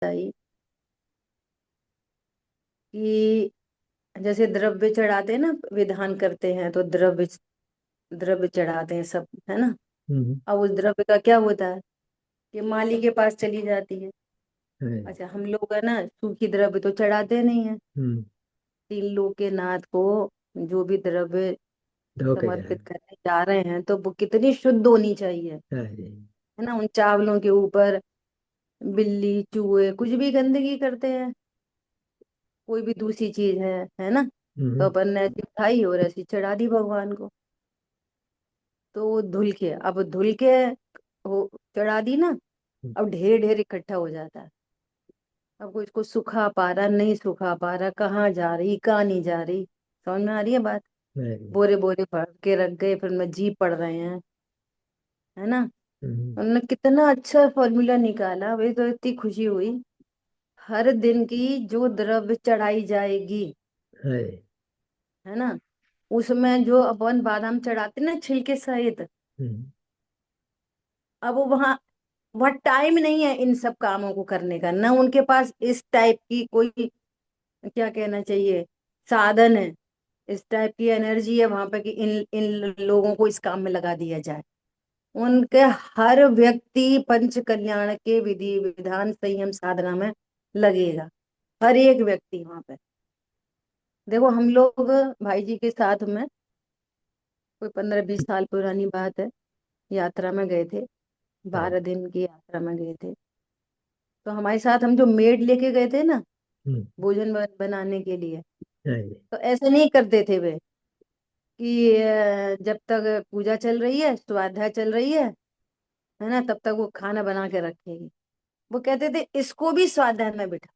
बताइए कि जैसे द्रव्य चढ़ाते हैं ना, विधान करते हैं तो द्रव्य द्रव्य चढ़ाते हैं सब, है ना। हम्म। अब उस द्रव्य का क्या होता है कि माली के पास चली जाती है। है। अच्छा, हम लोग है ना सूखी द्रव्य तो चढ़ाते नहीं है। हम्म। तीन लोग के नाथ को जो भी द्रव्य धोखे जाए। समर्पित करने जा रहे हैं तो वो कितनी शुद्ध होनी चाहिए, है। है ना। उन चावलों के ऊपर बिल्ली चूहे कुछ भी गंदगी करते हैं, कोई भी दूसरी चीज है ना। तो हम्म। अपन ने ऐसी उठाई और ऐसी चढ़ा दी भगवान को। तो वो धुल के, अब धुल के वो चढ़ा दी ना, अब ढेर ढेर इकट्ठा हो जाता है। अब कोई इसको सुखा पा रहा नहीं, सुखा पा रहा, कहाँ जा रही कहाँ नहीं जा रही, समझ में आ रही है बात। है। बोरे बोरे भर के रख गए, फिर उनमें जी पड़ रहे हैं, है ना। हम्म। उन्होंने कितना अच्छा फॉर्मूला निकाला, वही तो इतनी खुशी हुई। हर दिन की जो द्रव्य चढ़ाई जाएगी, है। है ना, उसमें जो अपन बादाम चढ़ाते ना छिलके सहित, हम्म। अब वो वहां वह टाइम नहीं है इन सब कामों को करने का, ना उनके पास इस टाइप की कोई, क्या कहना चाहिए, साधन है, इस टाइप की एनर्जी है वहां पे कि इन इन लोगों को इस काम में लगा दिया जाए। उनके हर व्यक्ति पंच कल्याण के विधि विधान संयम साधना में लगेगा, हर एक व्यक्ति वहां पे। देखो हम लोग भाई जी के साथ में कोई 15-20 साल पुरानी बात है, यात्रा में गए थे, है। 12 दिन की यात्रा में गए थे। तो हमारे साथ हम जो मेड लेके गए थे ना, हम्म। भोजन बनाने के लिए, है। तो ऐसे नहीं करते थे वे कि जब तक पूजा चल रही है, स्वाध्याय चल रही है ना, तब तक वो खाना बना के रखेगी। वो कहते थे इसको भी स्वाध्याय में बिठा।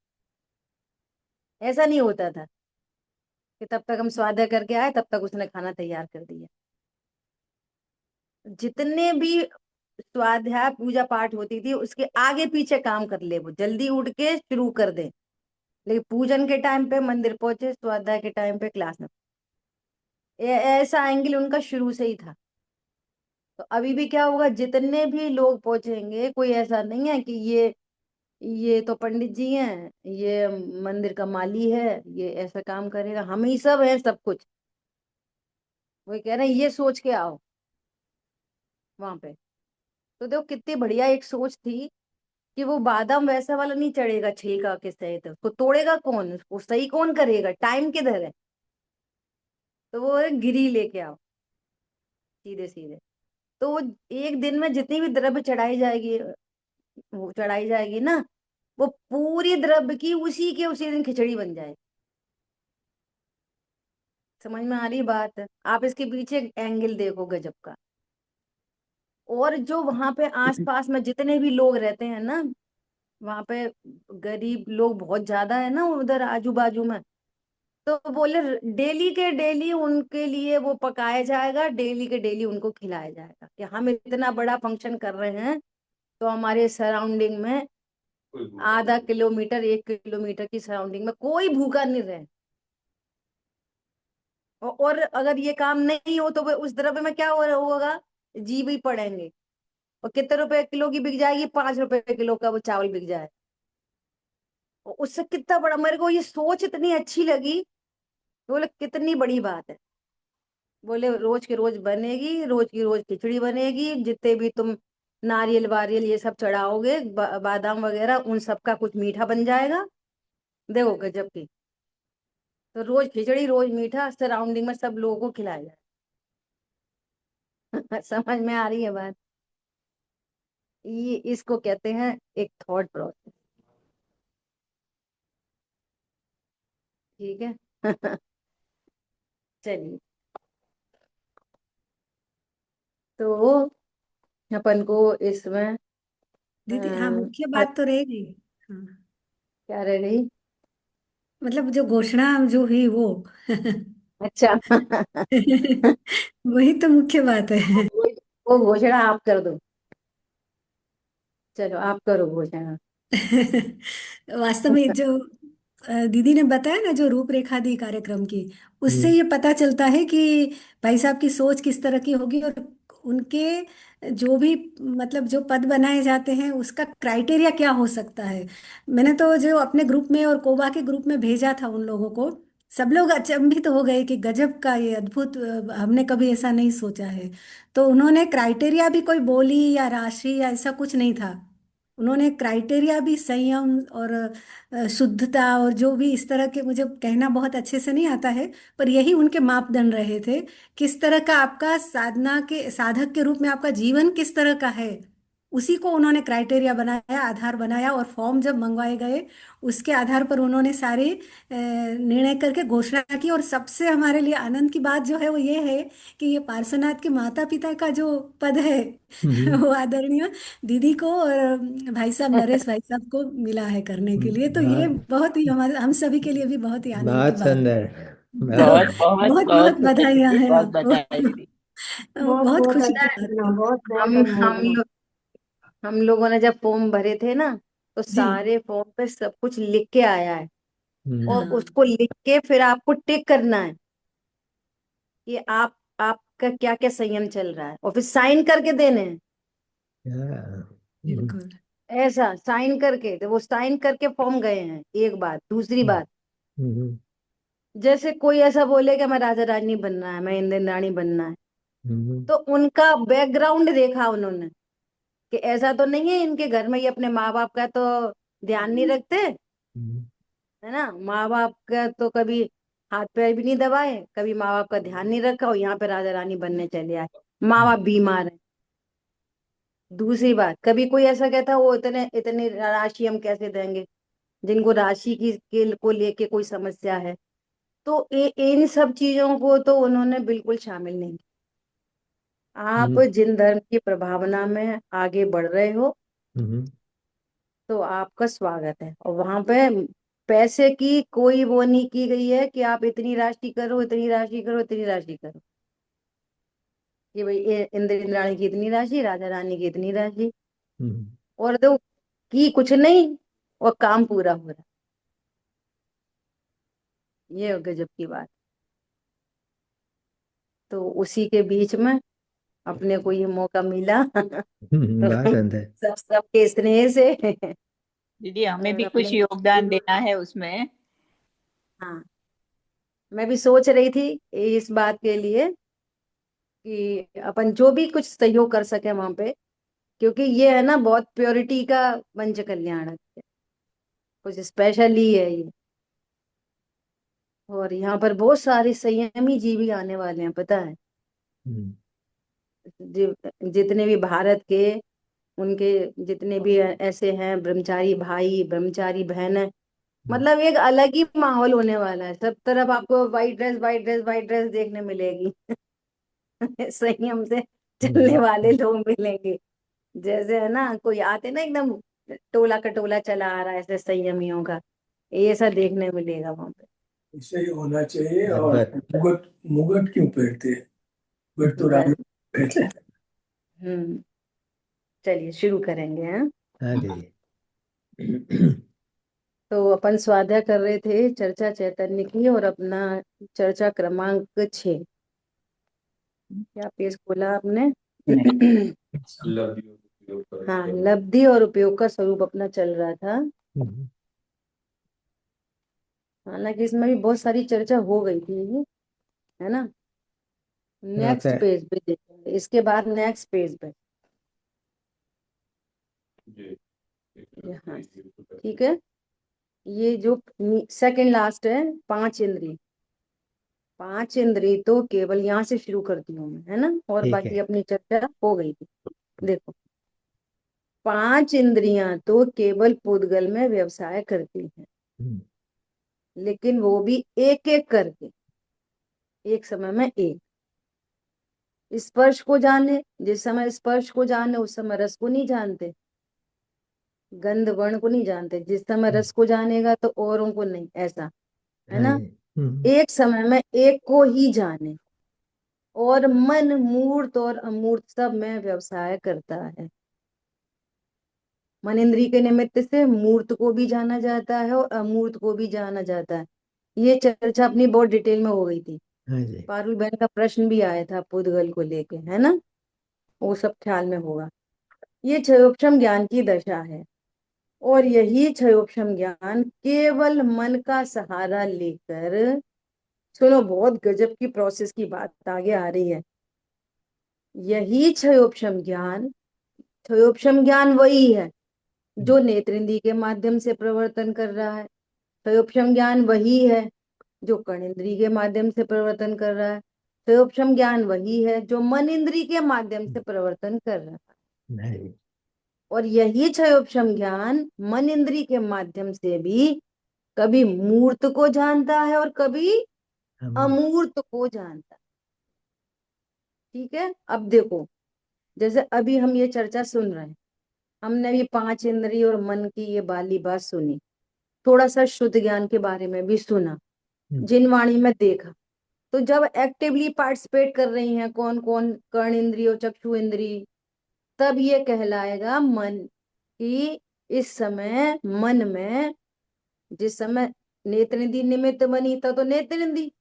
ऐसा नहीं होता था कि तब तक हम स्वाध्याय करके आए तब तक उसने खाना तैयार कर दिया। जितने भी स्वाध्याय पूजा पाठ होती थी उसके आगे पीछे काम कर ले, वो जल्दी उठ के शुरू कर दे, लेकिन पूजन के टाइम पे मंदिर पहुंचे, स्वाध्याय के टाइम पे क्लास में। ऐसा एंगल उनका शुरू से ही था। तो अभी भी क्या होगा, जितने भी लोग पहुंचेंगे कोई ऐसा नहीं है कि ये तो पंडित जी हैं, ये मंदिर का माली है, ये ऐसा काम करेगा, हम ही सब है सब कुछ। वही कह रहे हैं ये सोच के आओ वहां पे। तो देखो कितनी बढ़िया एक सोच थी कि वो बादाम वैसा वाला नहीं चढ़ेगा छिलका के सहित, उसको तोड़ेगा कौन, उसको सही कौन करेगा, टाइम किधर है। तो वो गिरी लेके आओ सीधे सीधे। तो वो एक दिन में जितनी भी द्रव्य चढ़ाई जाएगी, वो चढ़ाई जाएगी ना, वो पूरी द्रव्य की उसी के उसी दिन खिचड़ी बन जाए। समझ में आ रही बात। आप इसके पीछे एंगल देखो गजब का। और जो वहां पे आसपास में जितने भी लोग रहते हैं ना, वहां पे गरीब लोग बहुत ज्यादा है ना उधर आजू बाजू में। तो बोले डेली के डेली उनके लिए वो पकाया जाएगा, डेली के डेली उनको खिलाया जाएगा, कि हम इतना बड़ा फंक्शन कर रहे हैं तो हमारे सराउंडिंग में आधा किलोमीटर 1 किलोमीटर की सराउंडिंग में कोई भूखा नहीं रहे। और अगर ये काम नहीं हो तो वो उस द्रव्य में क्या हो होगा, जीव ही पड़ेंगे। और कितने रुपए किलो की बिक जाएगी, 5 रुपए किलो का वो चावल बिक जाए। और उससे कितना बड़ा, मेरे को ये सोच इतनी अच्छी लगी। बोले कितनी बड़ी बात है। बोले रोज की रोज बनेगी, रोज की रोज खिचड़ी बनेगी, जितने भी तुम नारियल वारियल ये सब चढ़ाओगे, बादाम वगैरह, उन सब का कुछ मीठा बन जाएगा। देखो गजब की। तो रोज खिचड़ी रोज मीठा, सराउंडिंग में सब लोगों को खिलाया जाए। समझ में आ रही है बात। ये इसको कहते हैं एक थॉट प्रोसेस। ठीक है। चलिए, तो अपन को इसमें दीदी, हाँ, मुख्य अ, बात तो रहेगी। हाँ, क्या रह गई। मतलब जो घोषणा जो हुई वो। अच्छा। वही तो मुख्य बात है। वो घोषणा आप कर दो। चलो आप करो घोषणा। वास्तव में जो दीदी ने बताया ना, जो रूपरेखा दी कार्यक्रम की, उससे हम्म। ये पता चलता है कि भाई साहब की सोच किस तरह की होगी, और उनके जो भी मतलब जो पद बनाए जाते हैं उसका क्राइटेरिया क्या हो सकता है। मैंने तो जो अपने ग्रुप में और कोबा के ग्रुप में भेजा था उन लोगों को, सब लोग अचंभित हो गए कि गजब का ये अद्भुत, हमने कभी ऐसा नहीं सोचा है। तो उन्होंने क्राइटेरिया भी कोई बोली या राशि या ऐसा कुछ नहीं था। उन्होंने क्राइटेरिया भी संयम और शुद्धता और जो भी इस तरह के, मुझे कहना बहुत अच्छे से नहीं आता है, पर यही उनके मापदंड रहे थे। किस तरह का आपका साधना के साधक के रूप में आपका जीवन किस तरह का है, उसी को उन्होंने क्राइटेरिया बनाया, आधार बनाया। और फॉर्म जब मंगवाए गए उसके आधार पर उन्होंने सारे निर्णय करके घोषणा की। और सबसे हमारे लिए आनंद की बात जो है वो ये है कि ये पार्श्वनाथ के माता पिता का जो पद है हम्म, वो आदरणीय दीदी को और भाई साहब नरेश भाई साहब को मिला है करने के लिए। तो ये बहुत बहुत ही हमारे हम सभी के लिए भी बहुत ही आनंद की बहुत बात सुंदर। है। तो बहुत बहुत बहुत बहुत बहुत बहुत खुशी बधाइयाँ दीदी, हैं बहुत आपको। बधाई दीदी। बहुत बहुत बहुत खुशी अच्छा की है बात ना, है। बहुत बहुत हम अनमोल हम है। लोग हम लोगों ने जब फॉर्म भरे थे ना, तो जी। सारे फॉर्म पे सब कुछ लिख के आया है, और हम्म, हाँ उसको लिख के फिर आपको टिक करना है कि आपका क्या क्या संयम चल रहा है, और फिर साइन करके देने हैं। हाँ, बिल्कुल। ऐसा साइन करके, तो वो साइन करके फॉर्म गए हैं। एक बात, दूसरी हम्म, बात, हम्म, जैसे कोई ऐसा बोले कि मैं राजा रानी बनना है, मैं इंदिरा रानी बनना है, हम्म, तो उनका बैकग्राउंड देखा उन्होंने कि ऐसा तो नहीं है इनके घर में ये अपने माँ बाप का तो ध्यान नहीं रखते, हम्म, है ना। माँ बाप का तो कभी हाथ पैर भी नहीं दबाए, कभी माँ बाप का ध्यान नहीं रखा, और यहाँ पे राजा रानी बनने चले आए। माँ बाप बीमार है। दूसरी बात, कभी कोई ऐसा कहता वो इतने इतनी राशि हम कैसे देंगे, जिनको राशि की के को लेके कोई समस्या है। तो इन सब चीजों को तो उन्होंने बिल्कुल शामिल नहीं किया। आप हम्म, जिन धर्म की प्रभावना में आगे बढ़ रहे हो, हम्म, तो आपका स्वागत है। और वहां पे पैसे की कोई वो नहीं की गई है कि आप इतनी राशि करो, इतनी राशि करो, इतनी राशि करो, कि भाई इंदिरा रानी की इतनी राशि, राजा रानी की इतनी राशि, हम्म, और तो की कुछ नहीं, और काम पूरा हो रहा। ये हो गजब की बात। तो उसी के बीच में अपने को ये मौका मिला बहुत तो सुंदर। सबके स्नेह से दीदी हमें भी अपने कुछ योगदान देना है उसमें। हाँ, मैं भी सोच रही थी इस बात के लिए कि अपन जो भी कुछ सहयोग कर सके वहां पे, क्योंकि ये है ना बहुत प्योरिटी का पंच कल्याण है, कुछ स्पेशल ही है ये। और यहाँ पर बहुत सारे संयमी जीवी आने वाले हैं, पता है। हम्म, जितने भी भारत के, उनके जितने भी ऐसे हैं ब्रह्मचारी भाई, ब्रह्मचारी बहन, मतलब एक अलग ही माहौल होने वाला है। सब तरफ आपको white dress, white dress, white dress देखने मिलेगी संयम से चलने हम्म, वाले लोग मिलेंगे। जैसे है ना, कोई आते ना एकदम टोला कटोला चला आ रहा है, ऐसे संयमियों का ये सब देखने मिलेगा वहां पे। ऐसे ही होना चाहिए। और अद्भुत। मुगट मुगट क्यों पहनते हैं? मुगट तो बस। राजा पहनते हैं। हम्म। चलिए शुरू करेंगे हैं। हाँ जी। तो अपन स्वाध्याय कर रहे थे चर्चा चैतन्य की, और अपना चर्चा क्रमांक 6। क्या पेज खोला आपने? हाँ, लब्धि और उपयोग का स्वरूप अपना चल रहा था। हम्म, हालांकि इसमें भी बहुत सारी चर्चा हो गई थी, है ना। थोड़ा सा। नेक्स्ट पेज पे देखेंगे, इसके बाद नेक्स्ट पेज पे। हाँ, ठीक है। ये जो सेकंड लास्ट है, पांच इंद्री। पांच इंद्री तो केवल यहाँ से शुरू करती हूँ मैं, है ना, और ठीक बाकी है। अपनी चर्चा हो गई थी। देखो, पांच इंद्रियां तो केवल पूदगल में व्यवसाय करती हैं, हम्म, लेकिन वो भी एक एक करके, एक समय में एक। स्पर्श को जाने, जिस समय स्पर्श को जाने उस समय रस को नहीं जानते, गंध वर्ण को नहीं जानते। जिस समय हम्म, रस को जानेगा तो औरों को नहीं, ऐसा है हाँ ना। जी। हम्म, एक समय में एक को ही जाने, और मन मूर्त और अमूर्त सब में व्यवसाय करता है। मन इंद्रिय के निमित्त से मूर्त को भी जाना जाता है और अमूर्त को भी जाना जाता है। ये चर्चा अपनी बहुत डिटेल में हो गई थी। हाँ जी। पारुल बहन का प्रश्न भी आया था पुद्गल को लेके, है ना। वो सब ख्याल में होगा। ये क्षयोपम ज्ञान की दशा है, और यही क्षयोपम ज्ञान केवल मन का सहारा लेकर, सुनो बहुत गजब की प्रोसेस की बात आगे आ रही है। यही क्षयोपम ज्ञान वही है जो नेत्रेंद्रिय के माध्यम से प्रवर्तन कर रहा है। क्षयोपम ज्ञान वही है जो कर्णेंद्रिय के माध्यम से प्रवर्तन कर रहा है। क्षयोपम ज्ञान वही है जो मन इंद्रिय के माध्यम से प्रवर्तन कर रहा है। नहीं, और यही क्षयोपम ज्ञान मन इंद्रिय के माध्यम से भी कभी मूर्त को जानता है और कभी हम अमूर्त को जानता है। ठीक है, अब देखो, जैसे अभी हम ये चर्चा सुन रहे हैं, हमने भी पांच इंद्रिय और मन की ये बाली बात सुनी, थोड़ा सा शुद्ध ज्ञान के बारे में भी सुना, जिन वाणी में देखा। तो जब एक्टिवली पार्टिसिपेट कर रही हैं कौन कौन, कर्ण इंद्रिय और चक्षु इंद्रिय, तब ये कहलाएगा मन कि इस समय मन में, जिस समय नेत्र इंद्रिय निमित्त बनी था तो नेत्र इंद्रिय,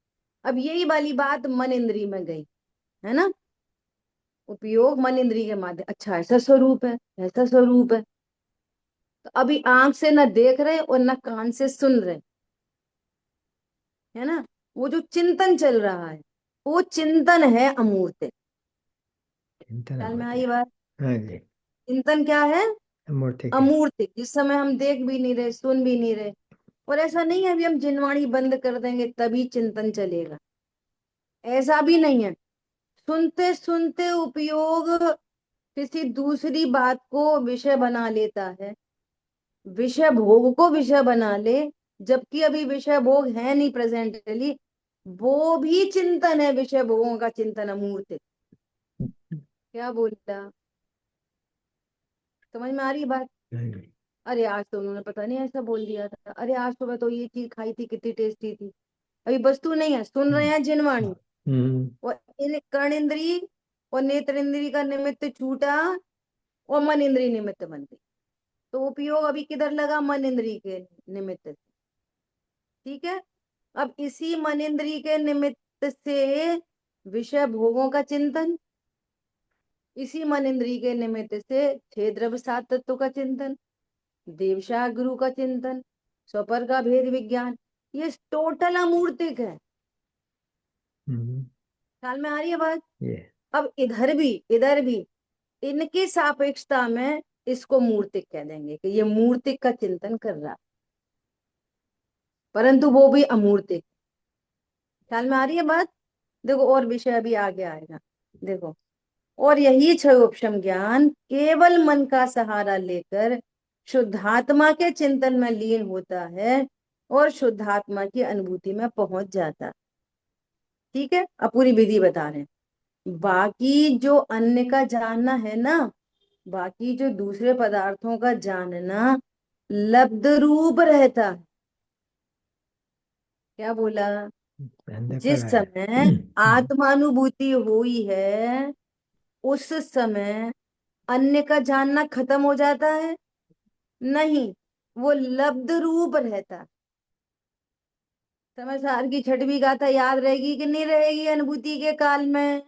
अब यही वाली बात मन इंद्रिय में गई, है ना। उपयोग मन इंद्रिय के माध्यम, अच्छा ऐसा स्वरूप है, ऐसा स्वरूप है। तो अभी आंख से न देख रहे और न कान से सुन रहे, है ना। वो जो चिंतन चल रहा है वो चिंतन है अमूर्त। चिंतन ख्याल में होते आई हैं। बात। हाँ जी, चिंतन क्या है? मूर्ति के। अमूर्त, जिस समय हम देख भी नहीं रहे, सुन भी नहीं रहे। और ऐसा नहीं है अभी हम जिनवाणी बंद कर देंगे तभी चिंतन चलेगा, ऐसा भी नहीं है। सुनते सुनते उपयोग किसी दूसरी बात को विषय बना लेता है, विषय भोग को विषय बना ले, जबकि अभी विषय भोग है नहीं प्रेजेंटली, वो भी चिंतन है, विषय भोगों का चिंतन अमूर्त। क्या बोलता, समझ में आ रही बात? हाँ जी। अरे आज तो उन्होंने पता नहीं ऐसा बोल दिया था, अरे आज सुबह तो ये चीज खाई थी कितनी टेस्टी थी। अभी वस्तु नहीं है, सुन रहे हैं जिनवाणी, हम्म, और इन कर्णेंद्रिय और नेत्रेंद्रिय का निमित्त छूटा और मन इंद्रिय निमित्त बन गई। तो उपयोग अभी किधर लगा? मन इंद्रिय के निमित्त से। ठीक है, अब इसी मन इंद्रिय के निमित्त से विषय भोगों का चिंतन, इसी मन इंद्रिय के निमित्त से छह द्रव्य सात तत्व का चिंतन, देवशा गुरु का चिंतन, स्वपर का भेद विज्ञान, ये टोटल अमूर्तिक है। हम्म, ख्याल में आ रही है बात? ये अब इधर भी इनकी सापेक्षता में इसको मूर्तिक कह देंगे कि ये मूर्तिक का चिंतन कर रहा, परंतु वो भी अमूर्तिक। ख्याल में आ रही है बात? देखो और विषय अभी आगे आएगा, देखो। और यही क्षयोपम ज्ञान केवल मन का सहारा लेकर शुद्धात्मा के चिंतन में लीन होता है और शुद्धात्मा की अनुभूति में पहुंच जाता है। ठीक है, अब पूरी विधि बता रहे हैं। बाकी जो अन्य का जानना है ना, बाकी जो दूसरे पदार्थों का जानना लब्ध रूप रहता है। क्या बोला? अंदर जिस पड़ा है। समय आत्मानुभूति हुई है उस समय अन्य का जानना खत्म हो जाता है? नहीं, वो लब्ध रूप रहता है। समय सार की छठवीं गाथा याद रहेगी कि नहीं रहेगी? अनुभूति के काल में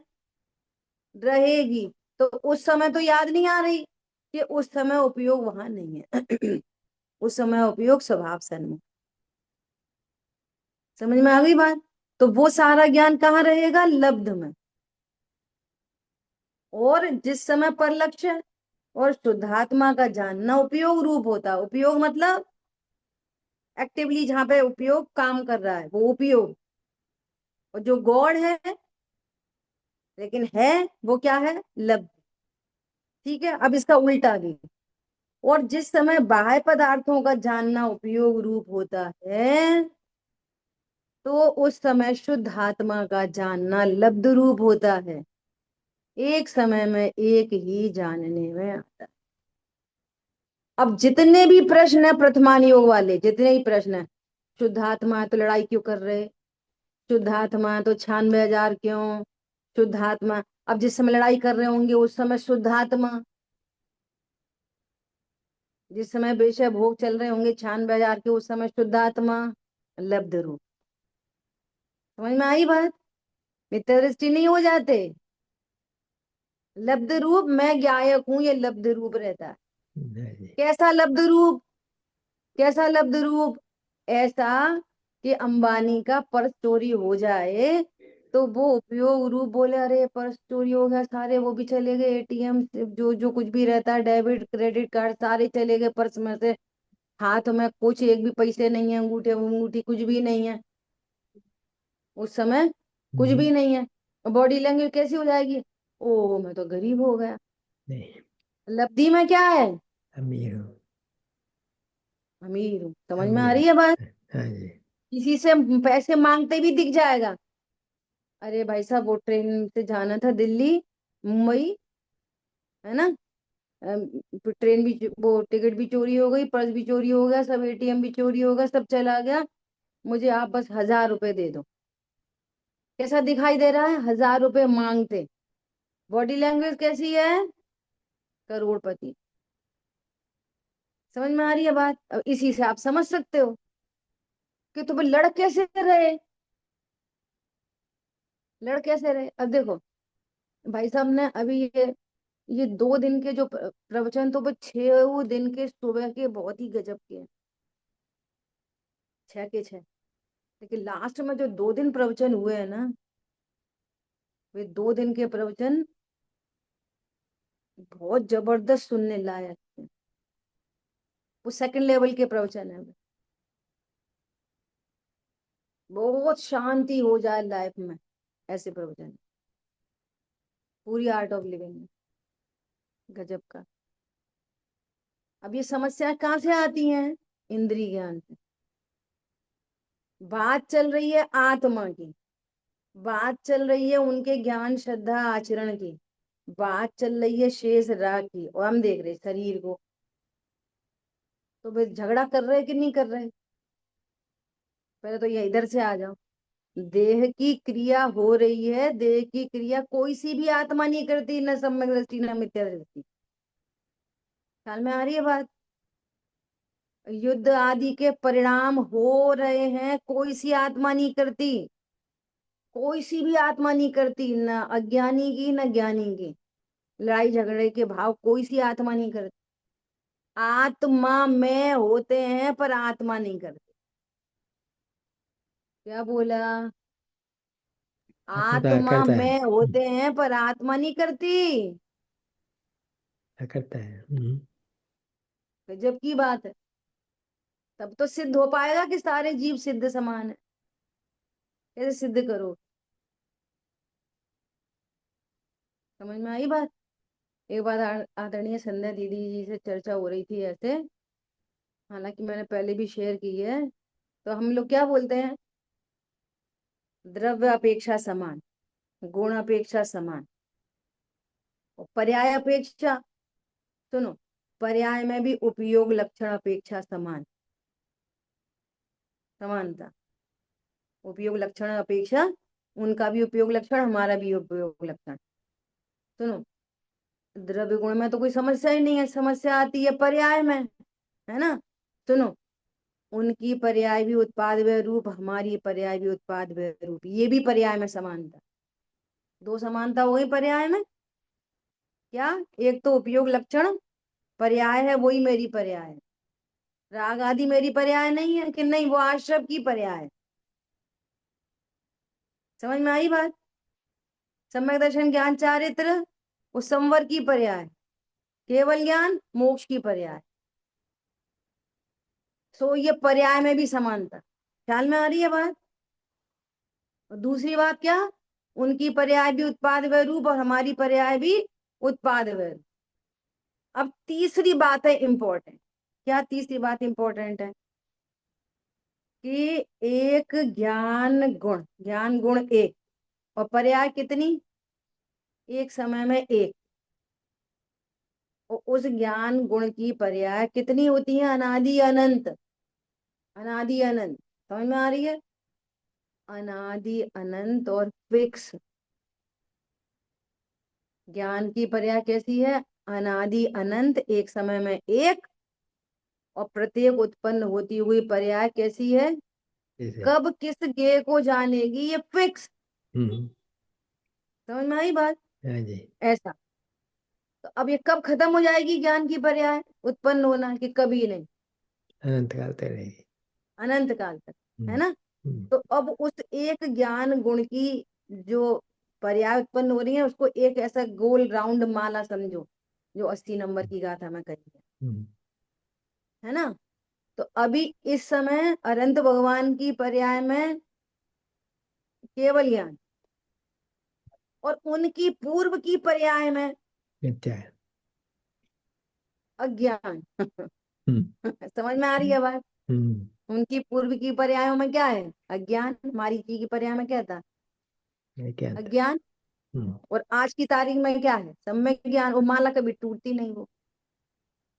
रहेगी, तो उस समय तो याद नहीं आ रही कि उस समय उपयोग वहां नहीं है। उस समय उपयोग स्वभाव सन्मुख। समझ में आ गई बात? तो वो सारा ज्ञान कहाँ रहेगा? लब्ध में। और जिस समय पर लक्ष्य और शुद्धात्मा का जानना उपयोग रूप होता है। उपयोग मतलब एक्टिवली जहां पे उपयोग काम कर रहा है वो उपयोग, और जो गॉड है लेकिन है वो क्या है? लब्ध। ठीक है, अब इसका उल्टा भी। और जिस समय बाह्य पदार्थों का जानना उपयोग रूप होता है तो उस समय शुद्ध आत्मा का जानना लब्ध रूप होता है। एक समय में एक ही जानने में आता है। अब जितने भी प्रश्न है प्रथमान योग वाले, जितने ही प्रश्न है, शुद्धात्मा है तो लड़ाई क्यों कर रहे, शुद्धात्मा है तो 96,000 क्यों, शुद्धात्मा, अब जिस समय लड़ाई कर रहे होंगे उस समय शुद्धात्मा, जिस समय विषय भोग चल रहे होंगे 96,000 के उस समय शुद्धात्मा, लब्ध रूप। समझ में आई बात? मित्र दृष्टि नहीं हो जाते? लब्ध रूप, मैं गायक हूं, ये लब्ध रूप रहता है। जी। कैसा लब्ध रूप? कैसा लब्ध रूप? ऐसा कि अंबानी का पर्स चोरी हो जाए तो वो उपयोग रूप बोले, अरे पर्स चोरी हो गया, सारे वो भी चले गए, एटीएम जो जो कुछ भी रहता है, डेबिट क्रेडिट कार्ड सारे चले गए पर्स में से, हाथ में कुछ एक भी पैसे नहीं है, अंगूठे अंगूठी कुछ भी नहीं है उस समय, कुछ भी नहीं है। बॉडी लैंग्वेज कैसी हो जाएगी? ओ मैं तो गरीब हो गया। नहीं, लब्धि में क्या है? अमीर हूँ। अमीर हूँ। समझ में आ अमीर रही है बात? हूँ। हाँ जी। किसी से पैसे मांगते भी दिख जाएगा, अरे भाई साहब वो ट्रेन से जाना था दिल्ली मुंबई, है ना, ट्रेन भी वो टिकट भी चोरी हो गई, पर्स भी चोरी हो गया, सब एटीएम भी चोरी हो गया, सब चला गया, मुझे आप बस 1000 रुपए दे दो। कैसा दिखाई दे रहा है? 1000 रुपए मांगते। बॉडी लैंग्वेज कैसी है? करोड़पति। समझ में आ रही है बात? अब इसी से आप समझ सकते हो कि तुम लड़ कैसे रहे, लड़ कैसे रहे। अब देखो भाई साहब ने अभी ये 2 दिन के जो प्रवचन, तो वो 6 दिन के सुबह के बहुत ही गजब के हैं, 6 के 6। लेकिन लास्ट में जो 2 दिन प्रवचन हुए हैं ना, वे 2 दिन के प्रवचन बहुत जबरदस्त सुनने लायक है। वो सेकंड लेवल के प्रवचन है। बहुत शांति हो जाए लाइफ में, ऐसे प्रवचन। पूरी आर्ट ऑफ लिविंग, गजब का। अब ये समस्याएं कहाँ से आती हैं? इंद्रिय ज्ञान से। बात चल रही है आत्मा की, बात चल रही है उनके ज्ञान श्रद्धा आचरण की, बात चल रही है शेष राग की, और हम देख रहे शरीर को। तो वे झगड़ा कर रहे कि नहीं कर रहे? पहले तो ये इधर से आ जाओ। देह की क्रिया हो रही है, देह की क्रिया कोई सी भी आत्मा नहीं करती, न सम्यक दृष्टि न मिथ्या दृष्टि। ख्याल में आ रही है बात? युद्ध आदि के परिणाम हो रहे हैं, कोई सी आत्मा नहीं करती, कोई सी भी आत्मा नहीं करती, न अज्ञानी की न ज्ञानी की। लड़ाई झगड़े के भाव कोई सी आत्मा नहीं करती। आत्मा में होते हैं पर आत्मा नहीं करती। क्या बोला? आत्मा करता है। में होते हैं पर आत्मा नहीं करती। करता है। गजब की बात है। तब तो सिद्ध हो पाएगा कि सारे जीव सिद्ध समान है। कैसे सिद्ध करो? समझ में आई बात? एक बार आदरणीय संध्या दीदी जी से चर्चा हो रही थी ऐसे, हालांकि मैंने पहले भी शेयर की है। तो हम लोग क्या बोलते हैं? द्रव्य अपेक्षा समान, गुण अपेक्षा समान, और पर्याय अपेक्षा, सुनो, पर्याय में भी उपयोग लक्षण अपेक्षा समान, समानता। उपयोग लक्षण अपेक्षा, उनका भी उपयोग लक्षण, हमारा भी उपयोग लक्षण। सुनो, द्रव्य गुण में तो कोई समस्या ही नहीं है, समस्या आती है पर्याय में, है ना। सुनो, उनकी पर्याय भी उत्पाद व रूप, हमारी पर्याय भी उत्पाद व रूप, ये भी पर्याय में समानता। दो समानता हो गई पर्याय में। क्या? एक तो उपयोग लक्षण पर्याय है, वही मेरी पर्याय है। राग आदि मेरी पर्याय नहीं है कि नहीं, वो आश्रम की पर्याय है। समझ में आई बात? सम्यक दर्शन ज्ञान चारित्र वो संवर की पर्याय, केवल ज्ञान मोक्ष की पर्याय। सो ये पर्याय में भी समानता। ख्याल में आ रही है बात? और दूसरी बात क्या? उनकी पर्याय भी उत्पाद व रूप, और हमारी पर्याय भी उत्पाद व रूप। अब तीसरी बात है इंपॉर्टेंट। क्या तीसरी बात इंपॉर्टेंट है? कि एक ज्ञान गुण एक, और पर्याय कितनी? एक समय में एक। और उस ज्ञान गुण की पर्याय कितनी होती है? अनादि अनंत, अनादि अनंत। समझ में आ रही है? अनादि अनंत और फिक्स। ज्ञान की पर्याय कैसी है? अनादि अनंत, एक समय में एक। और प्रत्येक उत्पन्न होती हुई पर्याय कैसी है? इसे। कब किस गे को जानेगी, ये फिक्स। हम्म। समझ में आई बात? हाँ जी। ऐसा तो अब ये कब खत्म हो जाएगी ज्ञान की पर्याय उत्पन्न होना, कि कभी नहीं, अनंत काल तक रहेगी। अनंत काल तक, है ना। हम्म, तो अब उस एक ज्ञान गुण की जो पर्याय उत्पन्न हो रही है उसको एक ऐसा गोल राउंड माला समझो, जो 80 नंबर की गाथा में कही हम्म, है ना। तो अभी इस समय अनंत भगवान की पर्याय में केवल ज्ञान, और उनकी पूर्व की पर्याय में मिथ्या है। अज्ञान। हम्म, समझ में आ रही है बात। हम्म, उनकी पूर्व की पर्यायों में क्या है, अज्ञान। मारीची की पर्याय में क्या था, ये क्या अंतर? अज्ञान। हम्म, और आज की तारीख में क्या है, सम्यक ज्ञान। वो माला कभी टूटती नहीं वो,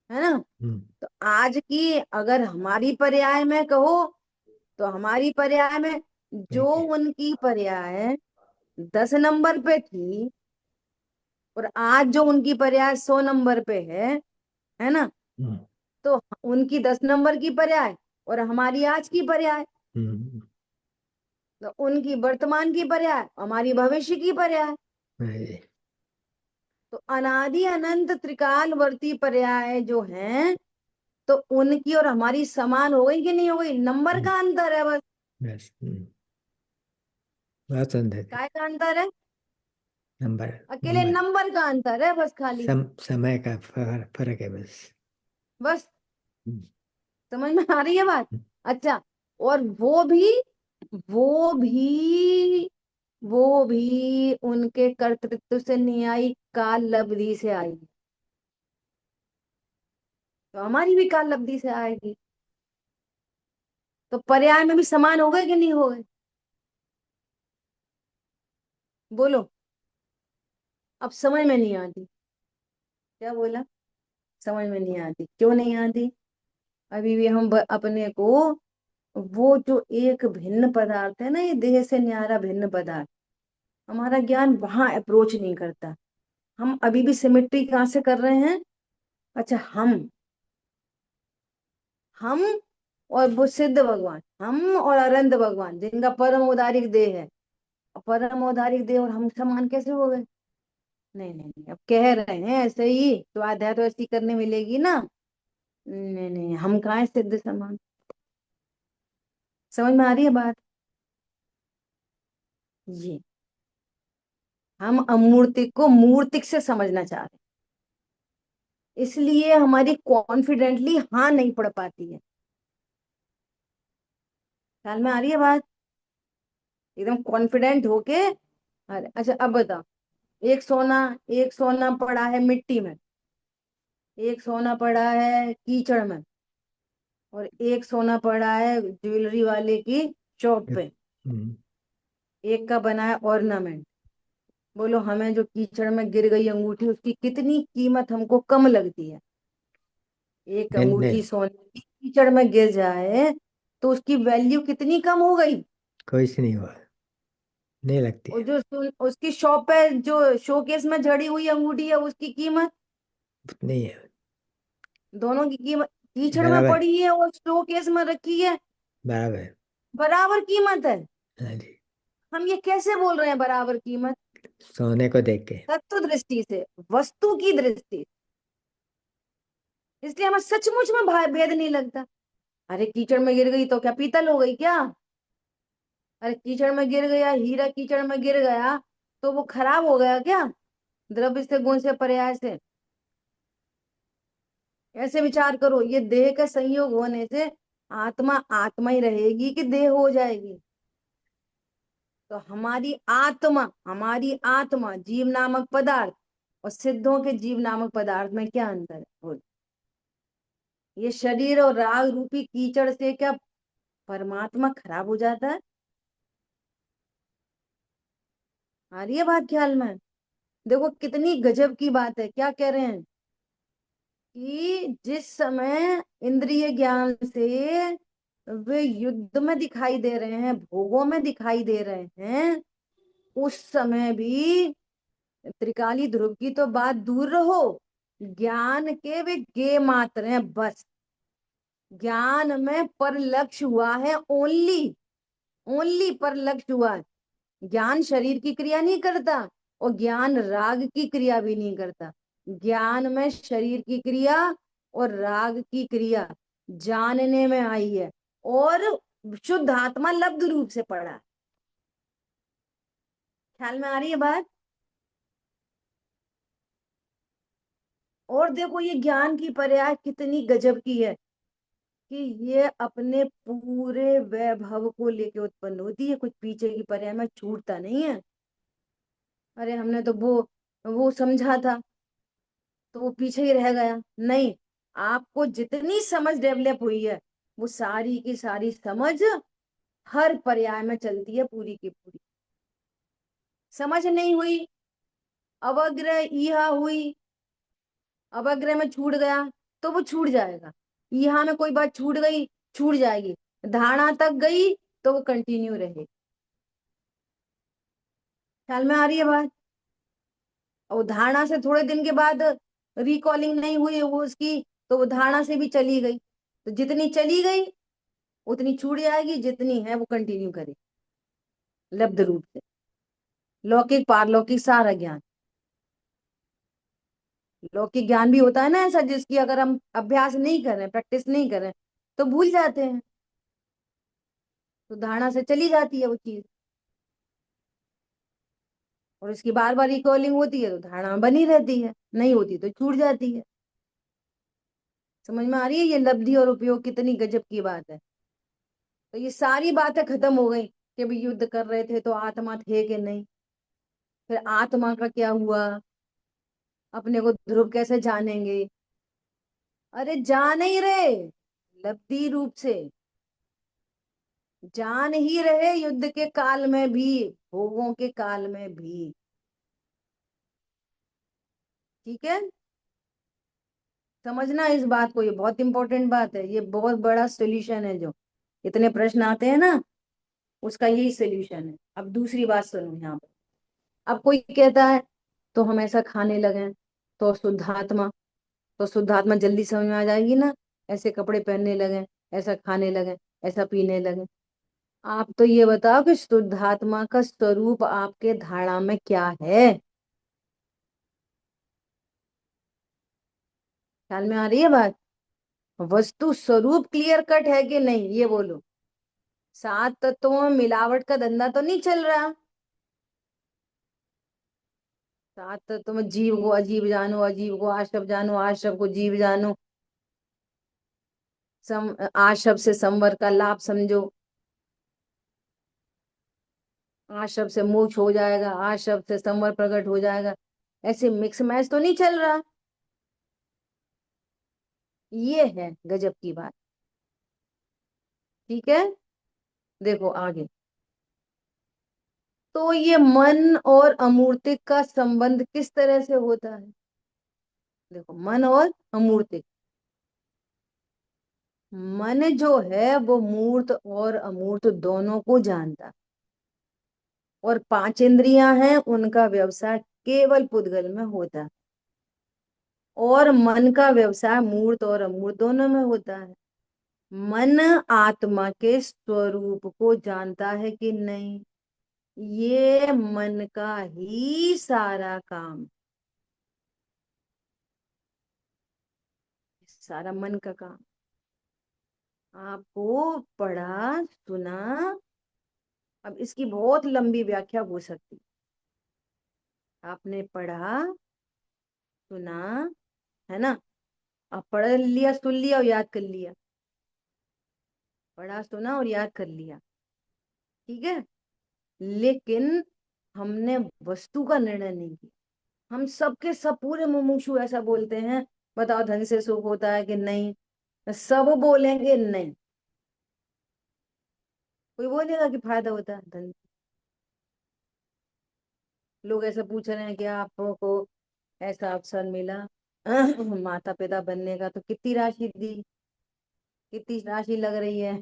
है ना। हम्म, तो आज की अगर हमारी पर्याय में कहो, तो हमारी पर्याय में जो ठीक है। उनकी पर्याय 10 नंबर पे थी, और आज जो उनकी पर्याय 100 नंबर पे है ना। हम्म, तो उनकी 10 नंबर की पर्याय और हमारी आज की पर्याय, हम्म, तो उनकी वर्तमान की पर्याय, हमारी भविष्य की पर्याय। जी, तो अनादि अनंत त्रिकालवर्ती पर्याय जो हैं, तो उनकी और हमारी समान हो गई कि नहीं हो गई, नंबर हम्म, का अंतर है बस। बस बहुत सुंदर थी। काय का अंतर है, नंबर अकेले नंबर नंबर का अंतर है बस, खाली समय का फर्क है बस। बस। हम्म, समझ में आ रही है बात। अच्छा, और वो भी वो भी उनके कर्तृत्व से नहीं आई, काल लब्धि से आई। तो हमारी भी काल लब्धि से आएगी। तो पर्याय में भी समान हो गए कि नहीं हो गए, बोलो। अब समझ में नहीं आती, क्या बोला, समझ में नहीं आती, क्यों नहीं आती। अभी भी हम अपने को वो जो एक भिन्न पदार्थ है ना, ये देह से न्यारा भिन्न पदार्थ, हमारा ज्ञान वहां अप्रोच नहीं करता। हम अभी भी सिमिट्री कहाँ से कर रहे हैं। अच्छा, हम और वो सिद्ध भगवान, हम और अरंत भगवान जिनका परम औदारिक देह है, परम औदारिक देह और हम समान कैसे हो गए। नहीं नहीं नहीं, अब कह रहे हैं ऐसे ही, तो आध्याय तो ऐसी करने मिलेगी ना। नहीं नहीं, हम कहाँ है सिद्ध समान। समझ में आ रही है बात। ये हम अमूर्तिक को मूर्तिक से समझना चाह रहे हैं, इसलिए हमारी कॉन्फिडेंटली हाँ नहीं पढ़ पाती है। ख्याल में आ रही है बात, एकदम कॉन्फिडेंट होके। अरे अच्छा, अब बताओ, एक सोना पड़ा है मिट्टी में, एक सोना पड़ा है कीचड़ में, और एक सोना पड़ा है ज्वेलरी वाले की शॉप पे। हम्म, एक का बना है ऑर्नामेंट। बोलो, हमें जो कीचड़ में गिर गई अंगूठी, उसकी कितनी कीमत हमको कम लगती है। एक नहीं अंगूठी सोने की कीचड़ में गिर जाए तो उसकी वैल्यू कितनी कम हो गई। कोई से नहीं हुआ, नहीं लगती और है। जो उसकी शॉप पे जो शोकेस में जड़ी हुई अंगूठी है, उसकी कीमत, नहीं है। दोनों की कीमत, कीचड़ में बराबर, पड़ी है और शोकेस में रखी है, बराबर। बराबर कीमत है। हाँ जी। हम ये कैसे बोल रहे हैं बराबर कीमत, सोने को देख के। तत्व दृष्टि से, वस्तु की दृष्टि से। इसलिए हमें सचमुच में भेद नहीं लगता। अरे कीचड़ में गिर गई तो क्या पीतल हो गई क्या। अरे कीचड़ में गिर गया हीरा, कीचड़ में गिर गया तो वो खराब हो गया क्या, द्रव्य से गुण से पर्याय से। ऐसे विचार करो, ये देह का संयोग होने से आत्मा आत्मा ही रहेगी कि देह हो जाएगी। तो हमारी आत्मा जीव नामक पदार्थ और सिद्धों के जीव नामक पदार्थ में क्या अंतर है, बोलो। ये शरीर और राग रूपी कीचड़ से क्या परमात्मा खराब हो जाता है। आ रही है बात ख्याल में। देखो कितनी गजब की बात है, क्या कह रहे हैं कि जिस समय इंद्रिय ज्ञान से वे युद्ध में दिखाई दे रहे हैं, भोगों में दिखाई दे रहे हैं, उस समय भी त्रिकाली ध्रुव की तो बात दूर रहो, ज्ञान के वे गे मात्र हैं बस। ज्ञान में पर लक्ष्य हुआ है, ओनली ओनली पर लक्ष्य हुआ है। ज्ञान शरीर की क्रिया नहीं करता, और ज्ञान राग की क्रिया भी नहीं करता। ज्ञान में शरीर की क्रिया और राग की क्रिया जानने में आई है, और शुद्ध आत्मा लब्ध रूप से पड़ा है। ख्याल में आ रही है बात? और देखो ये ज्ञान की पर्याय कितनी गजब की है कि ये अपने पूरे वैभव को लेके उत्पन्न होती है, कुछ पीछे की पर्याय में छूटता नहीं है। अरे हमने तो वो समझा था तो वो पीछे ही रह गया। नहीं, आपको जितनी समझ डेवलप हुई है वो सारी की सारी समझ हर पर्याय में चलती है, पूरी की पूरी। समझ नहीं हुई, अवग्रह इहा हुई, अवग्रह में छूट गया तो वो छूट जाएगा, यहाँ में कोई बात छूट गई छूट जाएगी, धारणा तक गई तो वो कंटिन्यू रहेगी। ख्याल में आ रही है बात? और धारणा से थोड़े दिन के बाद रिकॉलिंग नहीं हुई वो उसकी, तो वो धारणा से भी चली गई, तो जितनी चली गई उतनी छूट जाएगी, जितनी है वो कंटिन्यू करे लब्ध रूप से। लौकिक पारलौकिक सारा ज्ञान। लौकिक ज्ञान भी होता है ना ऐसा जिसकी अगर हम अभ्यास नहीं करें, प्रैक्टिस नहीं करें तो भूल जाते हैं, तो धारणा से चली जाती है वो चीज, और इसकी बार बार रिकॉलिंग होती है तो धारणा बनी रहती है, नहीं होती तो छूट जाती है। समझ में आ रही है ये लब्धि और उपयोग कितनी गजब की बात है? तो ये सारी बातें खत्म हो गई कि भाई युद्ध कर रहे थे तो आत्मा थे कि नहीं, फिर आत्मा का क्या हुआ, अपने को ध्रुव कैसे जानेंगे? अरे जान ही रहे लब्धि रूप से, जान ही रहे युद्ध के काल में भी, भोगों के काल में भी। ठीक है, समझना इस बात को, ये बहुत इंपॉर्टेंट बात है, ये बहुत बड़ा सोल्यूशन है। जो इतने प्रश्न आते हैं ना उसका यही सोल्यूशन है। अब दूसरी बात सुनो यहाँ पर। अब कोई कहता है तो हम ऐसा खाने लगे तो शुद्धात्मा, तो शुद्धात्मा जल्दी समझ में आ जाएगी ना, ऐसे कपड़े पहनने लगे, ऐसा खाने लगे, ऐसा पीने लगे। आप तो ये बताओ कि शुद्धात्मा का स्वरूप आपके धारणा में क्या है? ख्याल में आ रही है बात? वस्तु स्वरूप क्लियर कट है कि नहीं ये बोलो। सात तत्वों में मिलावट का धंधा तो नहीं चल रहा? सात तत्वों में जीव को अजीब जानो, अजीब को आशब जानो, आशब को जीव जानो, आशब से संवर का लाभ समझो, आशब से मोक्ष हो जाएगा, आशब से संवर प्रकट हो जाएगा, ऐसे मिक्स मैच तो नहीं चल रहा। ये है गजब की बात। ठीक है, देखो आगे। तो ये मन और अमूर्तिक का संबंध किस तरह से होता है? देखो मन और अमूर्तिक, मन जो है वो मूर्त और अमूर्त दोनों को जानता, और पांच इंद्रियां हैं उनका व्यवसाय केवल पुद्गल में होता है, और मन का व्यवसाय मूर्त और अमूर्त दोनों में होता है। मन आत्मा के स्वरूप को जानता है कि नहीं? ये मन का ही सारा काम, सारा मन का काम। आपको पढ़ा सुना, अब इसकी बहुत लंबी व्याख्या हो सकती। आपने पढ़ा सुना, है ना, अब पढ़ लिया सुन लिया और याद कर लिया, पढ़ा सुना और याद कर लिया, ठीक है, लेकिन हमने वस्तु का निर्णय नहीं किया। हम सबके सब पूरे मुमुक्षु ऐसा बोलते हैं, बताओ धन से सुख होता है कि नहीं? सब बोलेंगे नहीं। कोई बोलेगा कि फायदा होता है धन? लोग ऐसा पूछ रहे हैं कि आपको ऐसा अवसर मिला माता पिता बनने का, तो कितनी राशि दी, कितनी राशि लग रही है?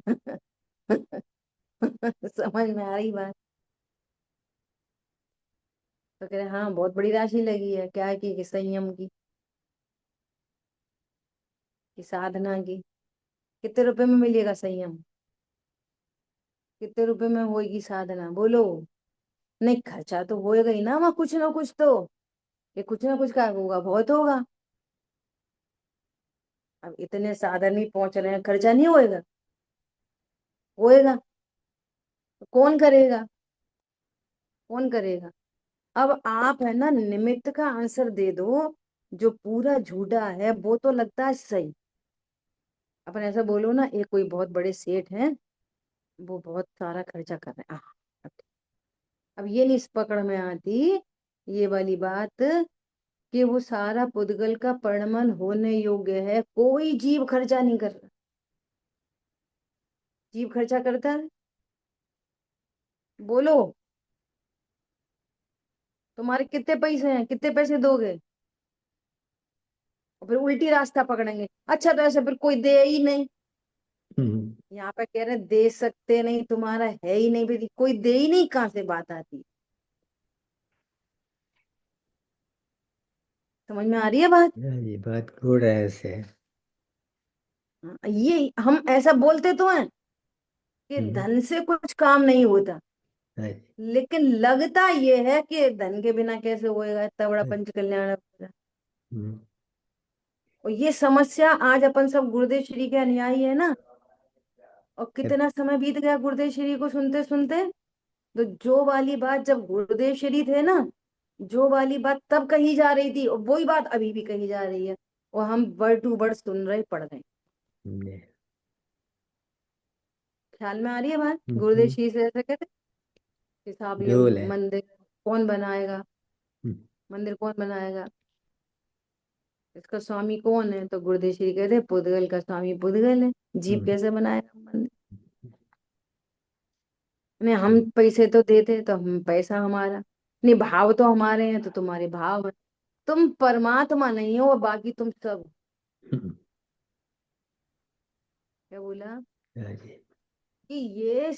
समझ में आ रही बात? तो कह रहे हाँ बहुत बड़ी राशि लगी है, क्या है कि संयम की, कि साधना की। कितने रुपए में मिलेगा संयम? कितने रुपए में होगी साधना? बोलो। नहीं, खर्चा तो होएगा ही ना वहाँ कुछ ना कुछ तो। ये कुछ ना कुछ का होगा, बहुत होगा। अब इतने साधन ही पहुंच रहे हैं, खर्चा नहीं होएगा? होएगा। तो कौन करेगा? कौन करेगा? अब आप है ना निमित्त का आंसर दे दो, जो पूरा झूठा है वो तो लगता है सही। अपन ऐसा बोलो ना, एक कोई बहुत बड़े सेठ हैं, वो बहुत सारा खर्चा कर रहे हैं, अब ये नहीं इस पकड़ में आती ये वाली बात, कि वो सारा पुद्गल का परिणमन होने योग्य है। कोई जीव खर्चा नहीं कर रहा। जीव खर्चा करता है? बोलो, तुम्हारे कितने पैसे हैं, कितने पैसे दोगे? और फिर उल्टी रास्ता पकड़ेंगे, अच्छा तो ऐसे फिर कोई दे ही नहीं। हम्म, यहाँ पे कह रहे दे सकते नहीं, तुम्हारा है ही नहीं, भी कोई दे ही नहीं, कहाँ से बात आती? समझ में आ रही है बात? हाँ जी, बात गूढ़ है ऐसे। ये हम ऐसा बोलते तो हैं कि हम्म, धन से कुछ काम नहीं होता, हाँ जी, लेकिन लगता ये है कि धन के बिना कैसे होएगा, इतना बड़ा हाँ, पंच कल्याण होगा। हम्म, और ये समस्या आज अपन सब गुरुदेव श्री के अनुयायी है ना, और अब कितना समय बीत गया गुरुदेव श्री को सुनते सुनते। तो जो वाली बात जब गुरुदेव श्री थे ना, जो वाली बात तब कही जा रही थी, और वही बात अभी भी कही जा रही है, और हम वर्ड टू वर्ड सुन रहे, पढ़ रहे हैं। हमने ख्याल में आ रही है बात? गुरुदेव हम्म, श्री से ऐसा कहते कि साहब ये झोल है। मंदिर कौन बनाएगा, हम्म, मंदिर कौन बनाएगा, इसका स्वामी कौन है? तो गुरुदेव श्री कहते पुद्गल का स्वामी पुद्गल है, जीव हम्म, कैसे बनाएगा मंदिर? नहीं, हम पैसे तो देते, तो हम पैसा हमारा नहीं, भाव तो हमारे हैं, तो तुम्हारे भाव है। तुम परमात्मा नहीं हो, बाकी तुम सब। हम्म, क्या बोला? हाँ जी, कि ये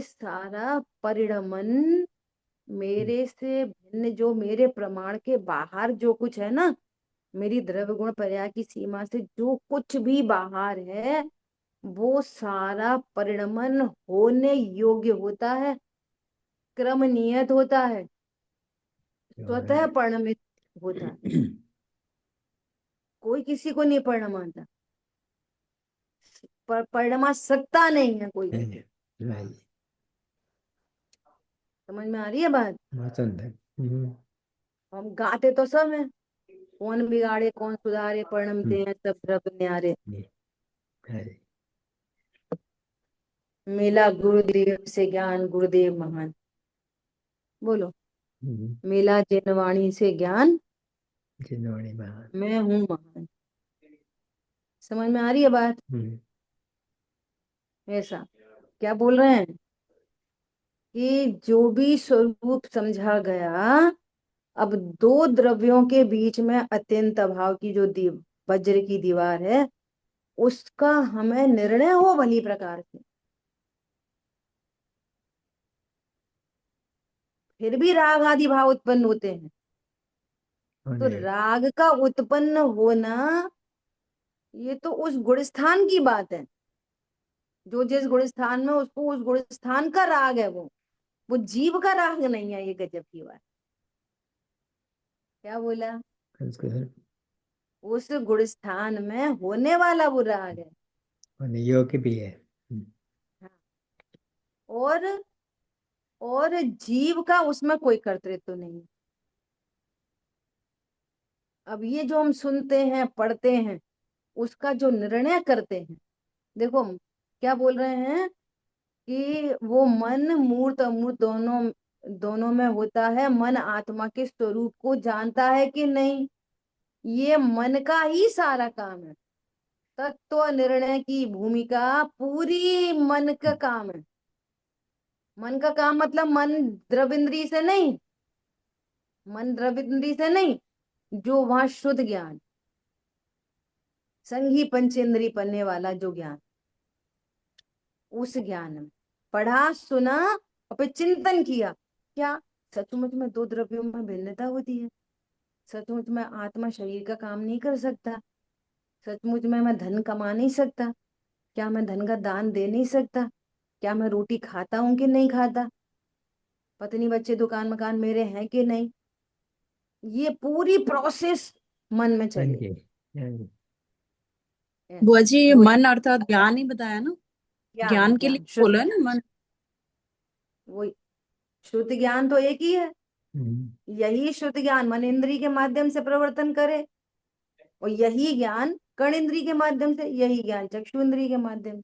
सारा परिणमन मेरे से भिन्न, जो मेरे प्रमाण के बाहर जो कुछ है ना, मेरी द्रव्य गुण पर्याय की सीमा से जो कुछ भी बाहर है, वो सारा परिणमन होने योग्य होता है, क्रम नियत होता है, और स्वतः परिणमित होता है। कोई किसी को नहीं परिणमाता, पर परिणमा सकता नहीं है कोई हाँ भी। जी, हाँ जी, समझ में आ रही है बात? बहुत सुंदर। हम्म, हम गाते तो सब है, कौन बिगाड़े कौन सुधारे, परिणमते हम्म, हैं सब द्रव्य न्यारे। जी, हाँ जी, मिला गुरुदेव से ज्ञान, गुरुदेव महान। बोलो, हम्म, मिला जिन वाणी से ज्ञान, जिन्होंने महान। मैं हूँ महान। समझ में आ रही है बात? हम्म, ऐसा क्या बोल रहे हैं कि जो भी स्वरूप समझा गया, अब दो द्रव्यों के बीच में अत्यंत अभाव की जो वज्र की दीवार है, उसका हमें निर्णय हो भली प्रकार से। फिर भी राग आदि भाव उत्पन्न होते हैं, तो होने राग का उत्पन्न होना, ये तो उस गुण स्थान की बात है। जो जिस गुण स्थान में, उसको उस गुण स्थान का राग है, वो जीव का राग नहीं है। ये गजब की बात। क्या बोला? उसको सर उस गुण स्थान में होने वाला वो राग है। होने योग्य भी है। हाँ। और और जीव का उसमें कोई कर्तृत्व नहीं। अब ये जो हम सुनते हैं पढ़ते हैं, उसका जो निर्णय करते हैं, देखो क्या बोल रहे हैं कि वो मन मूर्त अमूर्त दोनों दोनों में होता है, मन आत्मा के स्वरूप को जानता है कि नहीं, ये मन का ही सारा काम है। तत्व निर्णय की भूमिका पूरी मन का काम है। मन का काम मतलब मन द्रविंद्री से नहीं, मन द्रविंद्री से नहीं, जो वहां शुद्ध ज्ञान, संघी पंचेंद्री पन्ने वाला जो ज्ञान, उस ज्ञान में पढ़ा सुना और फिर चिंतन किया, क्या सचमुच में दो द्रव्यों में भिन्नता होती है? सचमुच में आत्मा शरीर का काम नहीं कर सकता? सचमुच में मैं धन कमा नहीं सकता? क्या मैं धन का दान दे नहीं सकता? क्या मैं रोटी खाता हूं कि नहीं खाता? पत्नी बच्चे दुकान मकान मेरे हैं कि नहीं? ये पूरी प्रोसेस मन में मन चले। के हाँ जी, बुआ जी, ये वो मन अर्थात ज्ञान ही बताया ना? ज्ञान के लिए शुद्ध बोला है ना मन? वो शुद्ध ज्ञान तो एक ही है। यही शुद्ध ज्ञान मन इंद्री के माध्यम से प्रवर्तन करे, और यही ज्ञान कर्ण इंद्री के माध्यम से, यही ज्ञान चक्षु इंद्री के माध्यम से।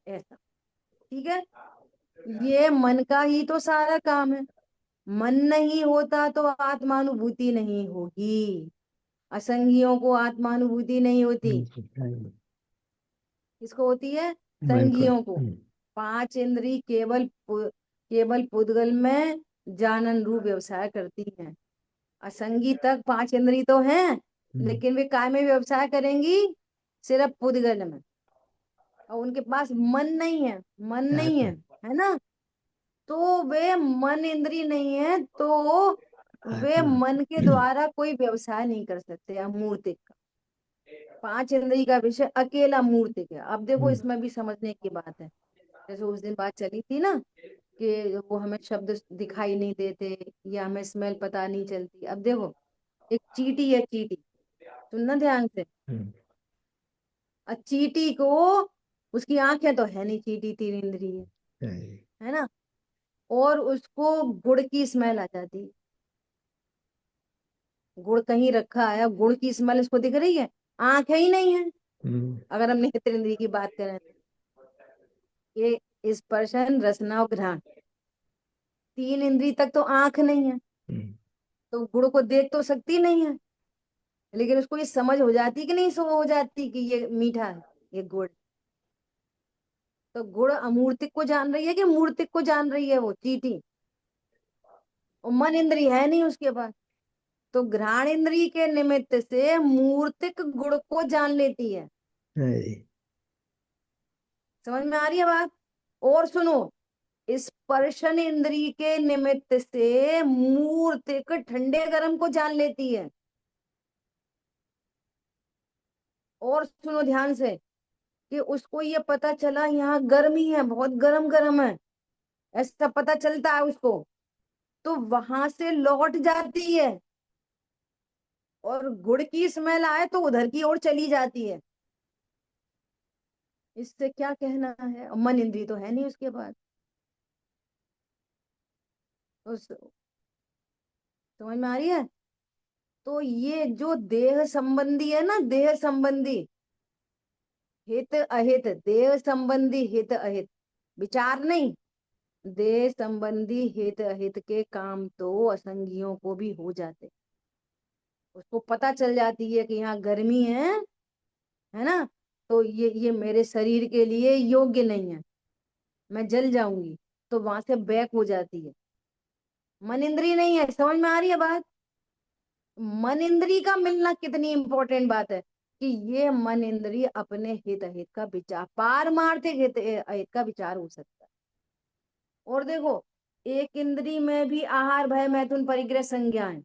ऐसा ठीक है। ये मन का ही तो सारा काम है। मन नहीं होता तो आत्मानुभूति नहीं होगी। असंगियों को आत्मानुभूति नहीं होती। हाँ जी, किसको होती है? मन को संगियों को। पांच इंद्री केवल पुद्गल में जानन रूप व्यवसाय करती हैं। असंगी तक पांच इंद्री तो हैं, लेकिन वे काय में व्यवसाय करेंगी? सिर्फ पुद्गल में। और उनके पास मन नहीं है, मन नहीं है ना? तो वे मन इंद्री नहीं है, तो वे आत्मा मन के द्वारा कोई व्यवसाय नहीं कर सकते अमूर्तिक का। पांच इंद्री का विषय अकेला मूर्तिक है। अब देखो इसमें भी समझने की बात है। जैसे उस दिन बात चली थी ना कि वो हमें शब्द दिखाई नहीं देते या हमें स्मेल पता नहीं चलती। अब देखो एक चींटी है, चींटी सुनना ध्यान से। और चींटी को उसकी आंखें तो है नहीं, चींटी तीन इंद्रिय हाँ जी, है ना, और उसको गुड़ की स्मेल आ जाती है। गुड़ कहीं रखा है, गुड़ की स्मेल उसको दिख रही है, आंखें ही नहीं है। अगर हम नेत्र इंद्रिय की बात करें तो ये स्पर्शन रसना और घ्राण, तीन इंद्रिय तक तो आंख नहीं है, तो गुड़ को देख तो सकती नहीं है, लेकिन उसको ये समझ हो जाती कि नहीं, सो हो जाती कि ये मीठा है, ये गुड़। तो गुड़ अमूर्तिक को जान रही है कि मूर्तिक को जान रही है? वो चींटी। और मन इंद्रिय है नहीं उसके पास, तो घ्राण इंद्रिय के निमित्त से मूर्तिक गुण को जान लेती है। हाँ जी, समझ में आ रही है बात? और सुनो, स्पर्शन इंद्रिय के निमित्त से मूर्तिक ठंडे गर्म को जान लेती है। और सुनो ध्यान से कि उसको ये पता चला यहाँ गर्मी है, बहुत गरम गरम है, ऐसा पता चलता है उसको, तो वहां से लौट जाती है, और गुड़ की स्मेल आए तो उधर की ओर चली जाती है। इससे क्या कहना है? मन इंद्री तो है नहीं उसके पास। तो समझ में आ रही है? तो ये जो देह संबंधी है ना, देह संबंधी हित अहित, देह संबंधी हित अहित विचार नहीं, देह संबंधी हित अहित के काम तो असंगियों को भी हो जाते। उसको पता चल जाती है कि यहाँ गर्मी है ना, तो ये मेरे शरीर के लिए योग्य नहीं है, मैं जल जाऊंगी, तो वहां से बैक हो जाती है। मन इंद्री नहीं है। समझ में आ रही है बात? मन इंद्री का मिलना कितनी इंपॉर्टेंट बात है कि ये मन इंद्री अपने हित अहित का विचार, पारमार्थिक हित अहित का विचार हो सकता है। और देखो एक इंद्री में भी आहार भय मैथुन परिग्रह संज्ञा है,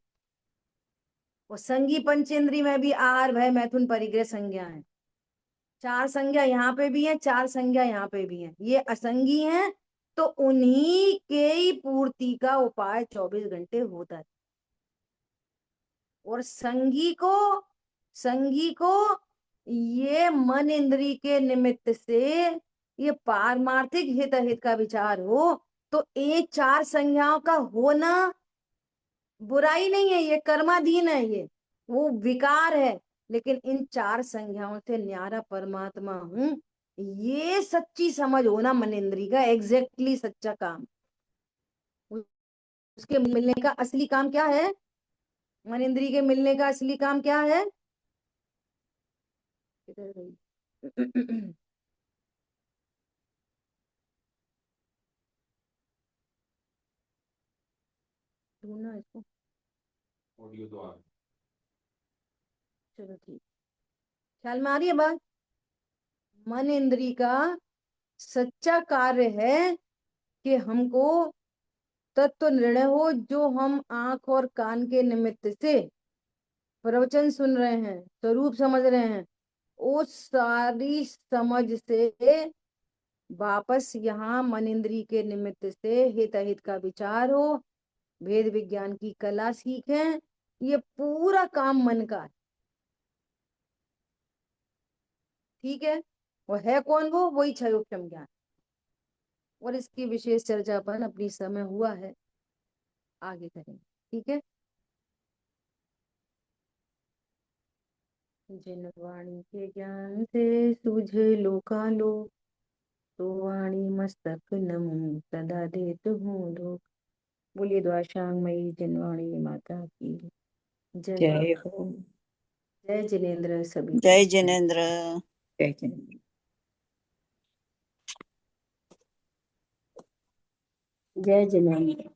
और संगी पंचेंद्री में भी आहार भय मैथुन परिग्रह संज्ञा है। चार संज्ञा यहाँ पे भी है, चार संज्ञा यहाँ पे भी है। ये असंगी हैं, तो उन्हीं के ही पूर्ति का उपाय 24 घंटे होता है। और संगी को ये मन इंद्री के निमित्त से ये पारमार्थिक हित अहित का विचार हो, तो ये चार संज्ञाओं का होना बुराई नहीं है, ये कर्माधीन है, ये वो विकार है। लेकिन इन चार संज्ञाओं से न्यारा परमात्मा हूं, ये सच्ची समझ होना मन इंद्री का एग्जैक्टली सच्चा काम। उसके मिलने का असली काम क्या है? मन इंद्री के मिलने का असली काम क्या है? किधर गई? ढूंढना इसको। चलो ठीक, ख्याल में आ रही है बात? मन इंद्री का सच्चा कार्य है कि हमको तत्व निर्णय हो, जो हम आंख और कान के निमित्त से प्रवचन सुन रहे हैं, स्वरूप समझ रहे हैं, उस सारी समझ से वापस यहाँ मन इंद्री के निमित्त से हित अहित का विचार हो, भेद विज्ञान की कला सीखें, ये पूरा काम मन का है। ठीक है, और है कौन वो? वही क्षयोक्षम ज्ञान। और इसकी विशेष चर्चा अपन अपनी समय हुआ है आगे करेंगे। ठीक है। जिन वाणी के ज्ञान से सूझे लोकालो, तो वाणी मस्तक नमो सदा देत हूँ लोक। बोलिए द्वाशांगमयी जिनवाणी माता की जय। जय हो। जय जिनेन्द्र सभी। जय जिनेन्द्र। जय जिनेन्द्र। जय जिनेन्द्र।